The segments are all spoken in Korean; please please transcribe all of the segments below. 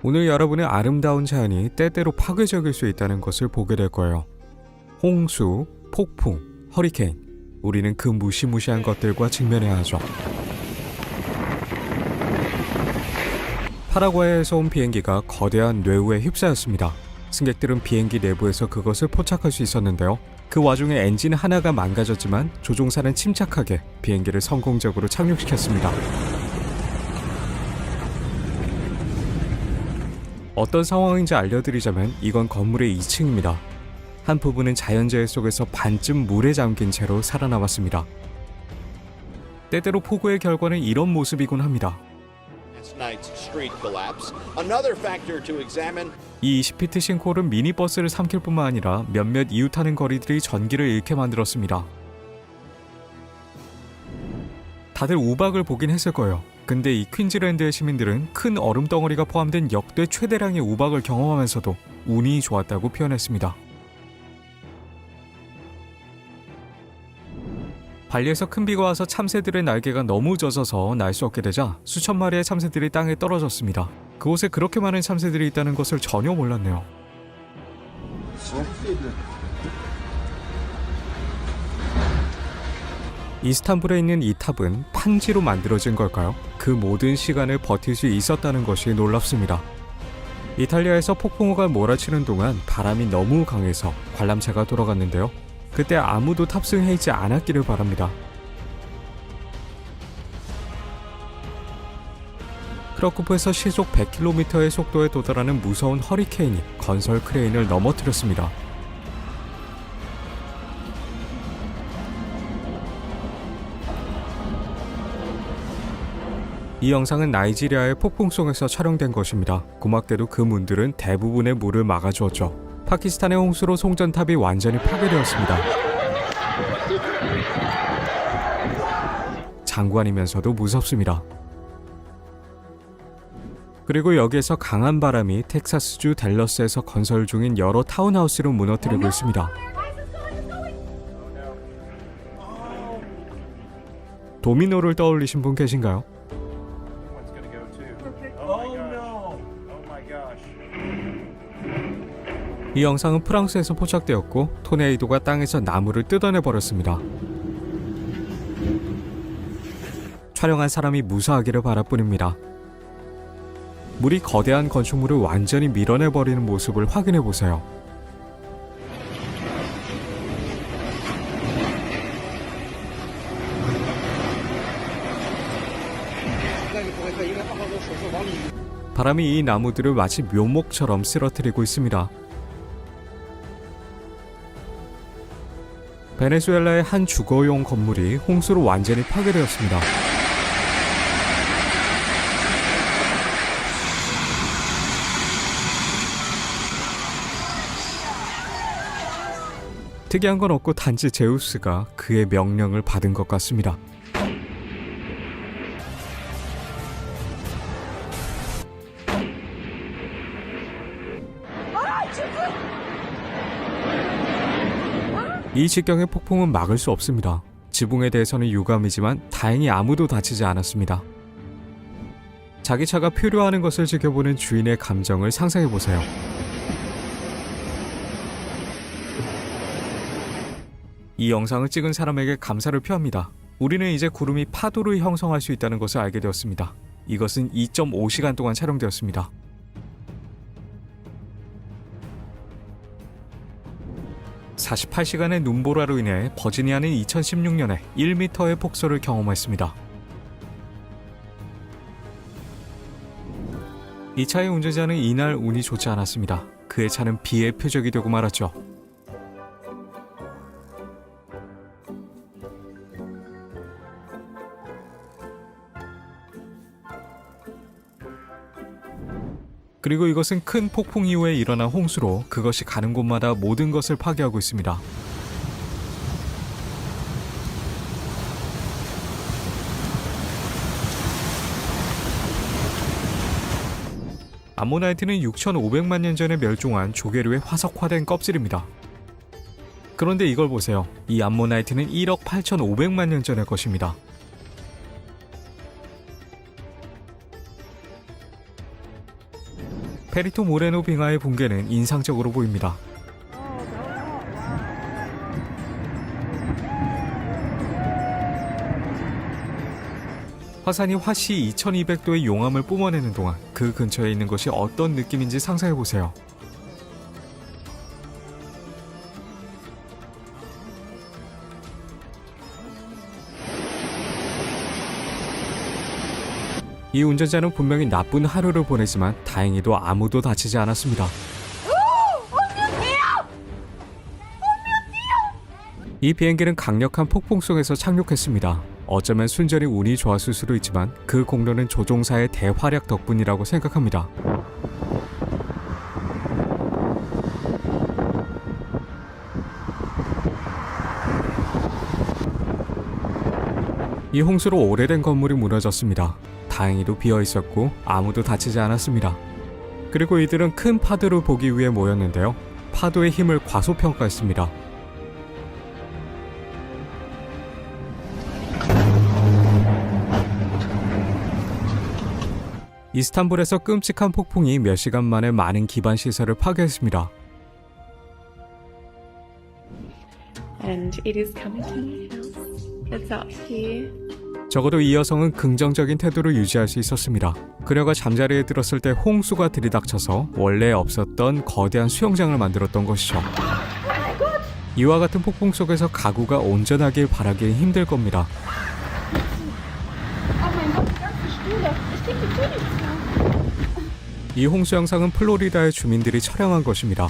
오늘 여러분의 아름다운 자연이 때때로 파괴적일 수 있다는 것을 보게 될 거예요. 홍수, 폭풍, 허리케인, 우리는 그 무시무시한 것들과 직면해야 하죠. 파라과이에서 온 비행기가 거대한 뇌우에 휩싸였습니다. 승객들은 비행기 내부에서 그것을 포착할 수 있었는데요. 그 와중에 엔진 하나가 망가졌지만 조종사는 침착하게 비행기를 성공적으로 착륙시켰습니다. 어떤 상황인지 알려드리자면 이건 건물의 2층입니다. 한 부분은 자연재해 속에서 반쯤 물에 잠긴 채로 살아남았습니다. 때때로 폭우의 결과는 이런 모습이곤 합니다. 이 20피트 싱크홀은 미니버스를 삼킬 뿐만 아니라 몇몇 이웃하는 거리들이 전기를 잃게 만들었습니다. 다들 우박을 보긴 했을 거예요. 근데 이 퀸즐랜드의 시민들은 큰 얼음덩어리가 포함된 역대 최대량의 우박을 경험하면서도 운이 좋았다고 표현했습니다. 발리에서 큰 비가 와서 참새들의 날개가 너무 젖어서 날 수 없게 되자 수천 마리의 참새들이 땅에 떨어졌습니다. 그곳에 그렇게 많은 참새들이 있다는 것을 전혀 몰랐네요. 이스탄불에 있는 이 탑은 판지로 만들어진 걸까요? 그 모든 시간을 버틸 수 있었다는 것이 놀랍습니다. 이탈리아에서 폭풍우가 몰아치는 동안 바람이 너무 강해서 관람차가 돌아갔는데요. 그때 아무도 탑승해 있지 않았기를 바랍니다. 크라쿠프에서 시속 100km의 속도에 도달하는 무서운 허리케인이 건설 크레인을 넘어뜨렸습니다. 이 영상은 나이지리아의 폭풍송에서 촬영된 것입니다. 고맙게도 그 문들은 대부분의 물을 막아주었죠. 파키스탄의 홍수로 송전탑이 완전히 파괴되었습니다. 장관이면서도 무섭습니다. 그리고 여기에서 강한 바람이 텍사스주 댈러스에서 건설 중인 여러 타운하우스를 무너뜨리고 있습니다. 도미노를 떠올리신 분 계신가요? 이 영상은 프랑스에서 포착되었고 토네이도가 땅에서 나무를 뜯어내버렸습니다. 촬영한 사람이 무사하기를 바랄 뿐입니다. 물이 거대한 건축물을 완전히 밀어내버리는 모습을 확인해보세요. 바람이 이 나무들을 마치 묘목처럼 쓰러뜨리고 있습니다. 베네수엘라의 한 주거용 건물이 홍수로 완전히 파괴되었습니다. 특이한 건 없고 단지 제우스가 그의 명령을 받은 것 같습니다. 이 직경의 폭풍은 막을 수 없습니다. 지붕에 대해서는 유감이지만 다행히 아무도 다치지 않았습니다. 자기 차가 표류하는 것을 지켜보는 주인의 감정을 상상해보세요. 이 영상을 찍은 사람에게 감사를 표합니다. 우리는 이제 구름이 파도를 형성할 수 있다는 것을 알게 되었습니다. 이것은 2.5시간 동안 촬영되었습니다. (48시간의) 눈보라로 인해 버지니아는 2016년에 1m의 폭설을 경험했습니다. 이 차의 운전자는 이날 운이 좋지 않았습니다. 그의 차는 비의 표적이 되고 말았죠. 그리고 이것은 큰 폭풍 이후에 일어난 홍수로 그것이 가는 곳마다 모든 것을 파괴하고 있습니다. 암모나이트는 6,500만 년 전에 멸종한 조개류의 화석화된 껍질입니다. 그런데 이걸 보세요. 이 암모나이트는 1억 8,500만 년 전의 것입니다. 페리토 모레노 빙하의 붕괴는 인상적으로 보입니다. 화산이 화씨 2200도의 용암을 뿜어내는 동안 그 근처에 있는 것이 어떤 느낌인지 상상해보세요. 이 운전자는 분명히 나쁜 하루를 보내지만 다행히도 아무도 다치지 않았습니다. 이 비행기는 강력한 폭풍 속에서 착륙했습니다. 어쩌면 순전히 운이 좋았을 수도 있지만 그 공로는 조종사의 대활약 덕분이라고 생각합니다. 이 홍수로 오래된 건물이 무너졌습니다. 다행히도 비어 있었고 아무도 다치지 않았습니다. 그리고 이들은 큰 파도를 보기 위해 모였는데요. 파도의 힘을 과소평가했습니다. 이스탄불에서 끔찍한 폭풍이 몇 시간 만에 많은 기반 시설을 파괴했습니다. And it is coming to my house. It's up here. 적어도 이 여성은 긍정적인 태도를 유지할 수 있었습니다. 그녀가 잠자리에 들었을 때 홍수가 들이닥쳐서 원래 없었던 거대한 수영장을 만들었던 것이죠. 이와 같은 폭풍 속에서 가구가 온전하길 바라기는 힘들 겁니다. 이 홍수 영상은 플로리다의 주민들이 촬영한 것입니다.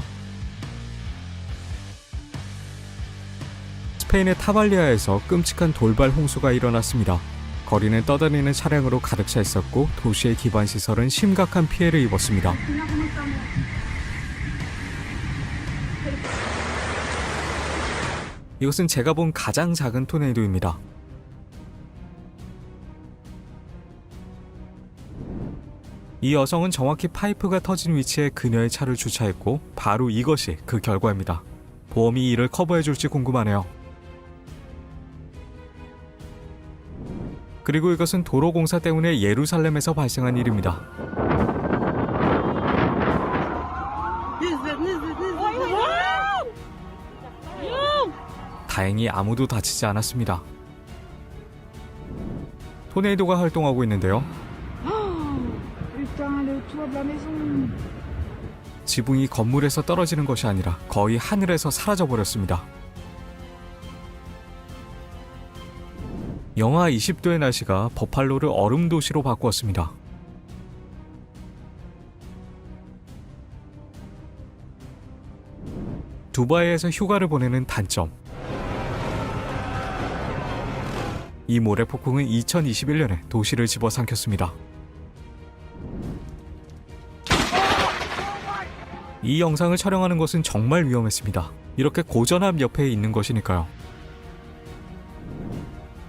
스페인의 타발리아에서 끔찍한 돌발 홍수가 일어났습니다. 거리는 떠다니는 차량으로 가득 차 있었고 도시의 기반 시설은 심각한 피해를 입었습니다. 이것은 제가 본 가장 작은 토네이도입니다. 이 여성은 정확히 파이프가 터진 위치에 그녀의 차를 주차했고 바로 이것이 그 결과입니다. 보험이 이를 커버해줄지 궁금하네요. 그리고 이것은 도로공사 때문에 예루살렘에서 발생한 일입니다. 다행히 아무도 다치지 않았습니다. 토네이도가 활동하고 있는데요. 지붕이 건물에서 떨어지는 것이 아니라 거의 하늘에서 사라져버렸습니다. 영하 20도의 날씨가 버팔로를 얼음 도시로 바꾸었습니다. 두바이에서 휴가를 보내는 단점. 이 모래폭풍은 2021년에 도시를 집어삼켰습니다. 이 영상을 촬영하는 것은 정말 위험했습니다. 이렇게 고전함 옆에 있는 것이니까요.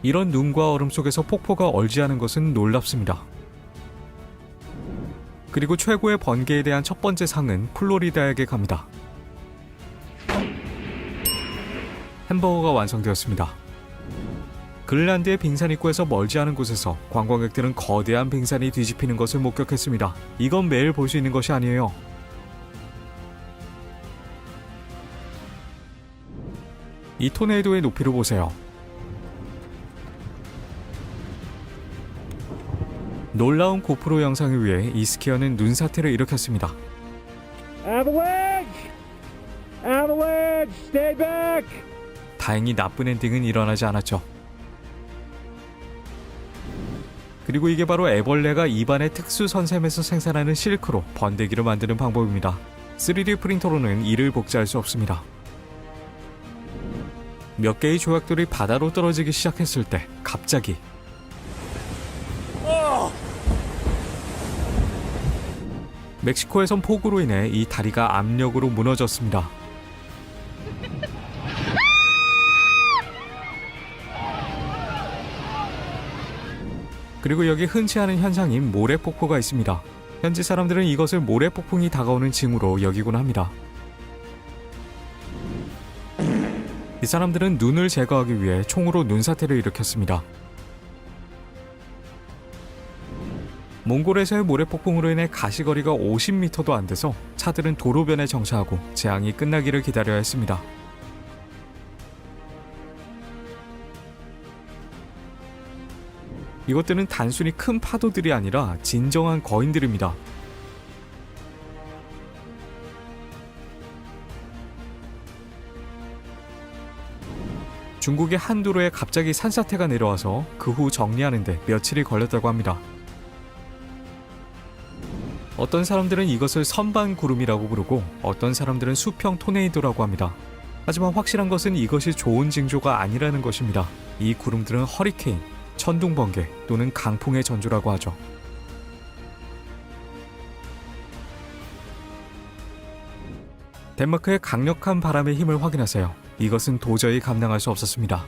이런 눈과 얼음 속에서 폭포가 얼지하는 것은 놀랍습니다. 그리고 최고의 번개에 대한 첫 번째 상은 플로리다에게 갑니다. 햄버거가 완성되었습니다. 그린란드의 빙산 입구에서 멀지 않은 곳에서 관광객들은 거대한 빙산이 뒤집히는 것을 목격했습니다. 이건 매일 볼 수 있는 것이 아니에요. 이 토네이도의 높이를 보세요. 놀라운 고프로 영상을 위해 이 스키어는 눈사태를 일으켰습니다. 다행히 나쁜 엔딩은 일어나지 않았죠. 그리고 이게 바로 애벌레가 입안의 특수 선샘에서 생산하는 실크로 번데기를 만드는 방법입니다. 3D 프린터로는 이를 복제할 수 없습니다. 몇 개의 조약돌이 바다로 떨어지기 시작했을 때 갑자기 멕시코에선 폭우로 인해 이 다리가 압력으로 무너졌습니다. 그리고 여기 흔치 않은 현상인 모래폭포가 있습니다. 현지 사람들은 이것을 모래폭풍이 다가오는 징후로 여기곤 합니다. 이 사람들은 눈을 제거하기 위해 총으로 눈사태를 일으켰습니다. 몽골에서의 모래폭풍으로 인해 가시거리가 50m도 안 돼서 차들은 도로변에 정차하고 재앙이 끝나기를 기다려야 했습니다. 이것들은 단순히 큰 파도들이 아니라 진정한 거인들입니다. 중국의 한 도로에 갑자기 산사태가 내려와서 그 후 정리하는데 며칠이 걸렸다고 합니다. 어떤 사람들은 이것을 선반구름이라고 부르고 어떤 사람들은 수평 토네이도라고 합니다. 하지만 확실한 것은 이것이 좋은 징조가 아니라는 것입니다. 이 구름들은 허리케인, 천둥번개 또는 강풍의 전조라고 하죠. 덴마크의 강력한 바람의 힘을 확인하세요. 이것은 도저히 감당할 수 없었습니다.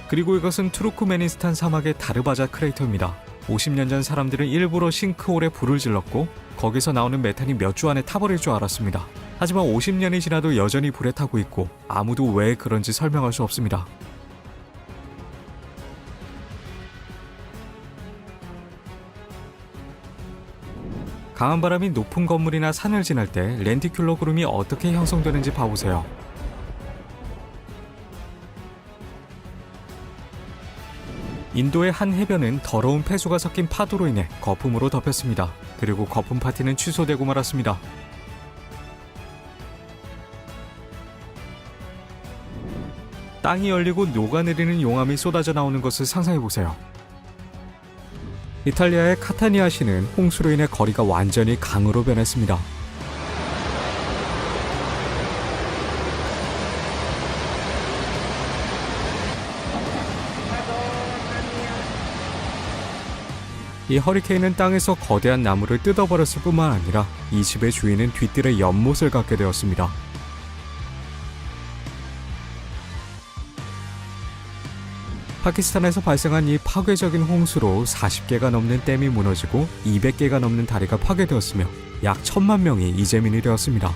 그리고 이것은 투르크메니스탄 사막의 다르바자 크레이터입니다. 50년 전 사람들은 일부러 싱크홀에 불을 질렀고 거기서 나오는 메탄이 몇 주 안에 타버릴 줄 알았습니다. 하지만 50년이 지나도 여전히 불에 타고 있고 아무도 왜 그런지 설명할 수 없습니다. 강한 바람이 높은 건물이나 산을 지날 때 렌티큘러 구름이 어떻게 형성되는지 봐보세요. 인도의 한 해변은 더러운 폐수가 섞인 파도로 인해 거품으로 덮였습니다. 그리고 거품 파티는 취소되고 말았습니다. 땅이 열리고 녹아내리는 용암이 쏟아져 나오는 것을 상상해보세요. 이탈리아의 카타니아시는 홍수로 인해 거리가 완전히 강으로 변했습니다. 이 허리케인은 땅에서 거대한 나무를 뜯어버렸을 뿐만 아니라 이 집의 주인은 뒤뜰에 연못을 갖게 되었습니다. 파키스탄에서 발생한 이 파괴적인 홍수로 40개가 넘는 댐이 무너지고 200개가 넘는 다리가 파괴되었으며 약 1000만 명이 이재민이 되었습니다.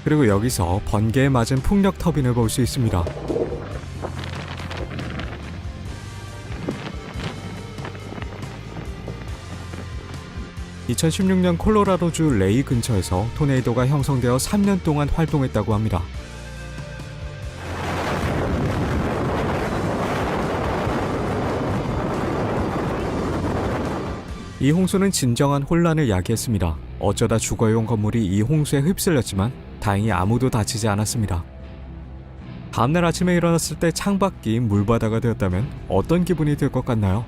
그리고 여기서 번개에 맞은 풍력 터빈을 볼 수 있습니다. (2016년) 콜로라도주 레이 근처에서 토네이도가 형성되어 3년 동안 활동했다고 합니다. 이 홍수는 진정한 혼란을 야기했습니다. 어쩌다 주거용 건물이 이 홍수에 휩쓸렸지만 다행히 아무도 다치지 않았습니다. 다음날 아침에 일어났을 때 창밖이 물바다가 되었다면 어떤 기분이 들 것 같나요?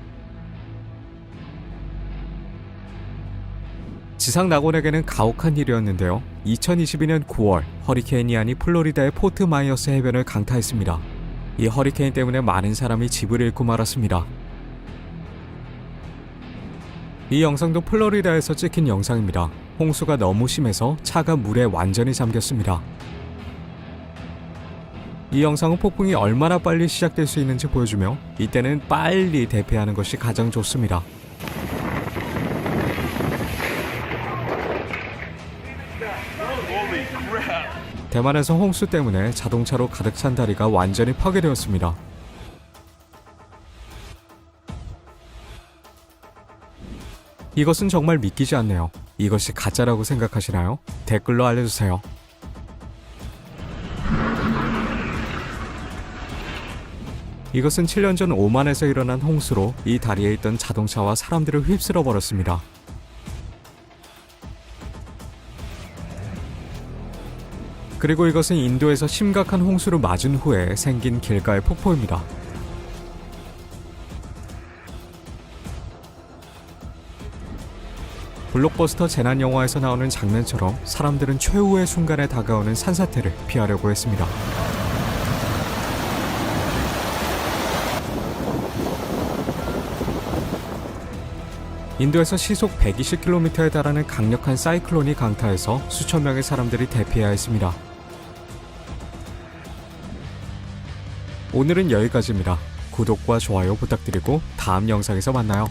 지상 낙원에게는 가혹한 일이었는데요. 2022년 9월 허리케인 이안이 플로리다의 포트 마이어스 해변을 강타했습니다. 이 허리케인 때문에 많은 사람이 집을 잃고 말았습니다. 이 영상도 플로리다에서 찍힌 영상입니다. 홍수가 너무 심해서 차가 물에 완전히 잠겼습니다. 이 영상은 폭풍이 얼마나 빨리 시작될 수 있는지 보여주며 이때는 빨리 대피하는 것이 가장 좋습니다. 대만에서 홍수 때문에 자동차로 가득 찬 다리가 완전히 파괴되었습니다. 이것은 정말 믿기지 않네요. 이것이 가짜라고 생각하시나요? 댓글로 알려주세요. 이것은 7년 전 오만에서 일어난 홍수로 이 다리에 있던 자동차와 사람들을 휩쓸어 버렸습니다. 그리고 이것은 인도에서 심각한 홍수를 맞은 후에 생긴 길가의 폭포입니다. 블록버스터 재난 영화에서 나오는 장면처럼 사람들은 최후의 순간에 다가오는 산사태를 피하려고 했습니다. 인도에서 시속 120km에 달하는 강력한 사이클론이 강타해서 수천 명의 사람들이 대피해야 했습니다. 오늘은 여기까지입니다. 구독과 좋아요 부탁드리고 다음 영상에서 만나요.